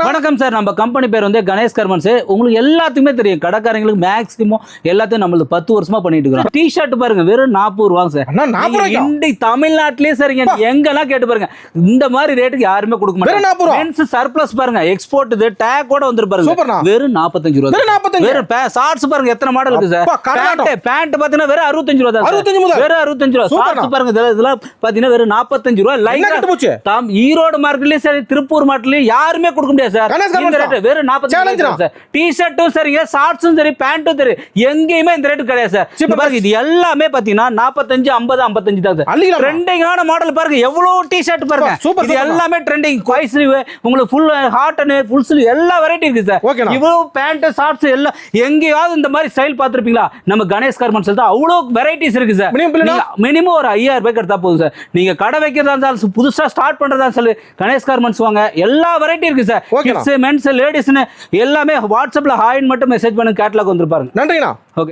வணக்கம் சார். நம்ம கம்பெனி பேர் வந்து கணேஷ் கார்மெண்ட்ஸ். உங்களுக்கு எல்லாத்துக்குமே தெரியும், கடைக்காரங்களுக்கு மேக்ஸிமம் எல்லாத்தையும் நம்மளுக்கு 10 வருஷமா பண்ணிட்டு இருக்கோம். டி-ஷர்ட் பாருங்க வெறும் 40 ரூபாங்க சார். இந்தி தமிழ்நாட்டிலேயே சரிங்க, எங்கெல்லாம் கேட்டு பாருங்க, இந்த மாதிரி ரேட்டுக்கு யாருமே கொடுக்க மாட்டாங்க. மென்ஸ் சர்ப்ளஸ் பாருங்க, எக்ஸ்போர்ட் இது டேக் கூட வந்து பாருங்க, வெறும் 45 ரூபாய். வெறும் ஷார்ட்ஸ் பாருங்க எத்தனை மாடல் இருக்கு சார். பேண்ட் பாத்தீங்கன்னா வெறும் 65 ரூபாய் தான், வெறும் 65 ரூபாய். ஷார்ட்ஸ் பாருங்க இதெல்லாம் பாத்தீங்கன்னா வெறும் 45 ரூபாய். லைக் ஈரோடு மார்க்கெட்லயும் சரி, திருப்பூர் மார்க்கெட்லயும் யாருமே கொடுக்க முடியாது சார். இந்த ரேட் வெறும் 45 சார். டி-ஷர்ட்டும் சரிங்க, ஷார்ட்ஸும் சரி, பேண்ட்டும் சரி, எங்கேயுமே இந்த ரேட் கிடையாது சார். பாருங்க இது எல்லாமே பாத்தீங்கன்னா 45, 50, 55 தான் சார். ட்ரெண்டிங்கான மாடல் பாருங்க, எவ்வளவு டி-ஷர்ட் பாருங்க, இது எல்லாமே ட்ரெண்டிங். குவாய் ஸ்லீவ், உங்களுக்கு ஃபுல் ஹார்ட் அண்ட் ஃபுல் ஸ்லீவ் எல்லா வெரைட்டி இருக்கு சார். இவ்வளவு பேண்ட் ஷார்ட்ஸ் எல்லாம் எங்கேயாவது இந்த மாதிரி ஸ்டைல் பார்த்திருப்பீங்களா? நம்ம கணேஷ் கார்மெண்ட்ஸ் தான் அவ்வளவு வெரைட்டிஸ் இருக்கு சார். மினிமம் ஒரு 5000 ரூபாய்க்கு எடுத்தா போதும் சார். நீங்க கடை வைக்கிறதா இருந்தாலும், புதுசா ஸ்டார்ட் பண்றதா சொல்லி கணேஷ் கார்மெண்ட்ஸ் வாங்க. எல்லா வெரைட்டி இருக்கு சார். கிட்ஸ், மென்ஸ், லேடிஸ்னு எல்லாமே வாட்ஸ்அப்ல ஹாய்னு மட்டும் மெசேஜ் பண்ணி கேட்டலாக் வந்து பாருங்க. நன்றிண்ணா. ஓகே.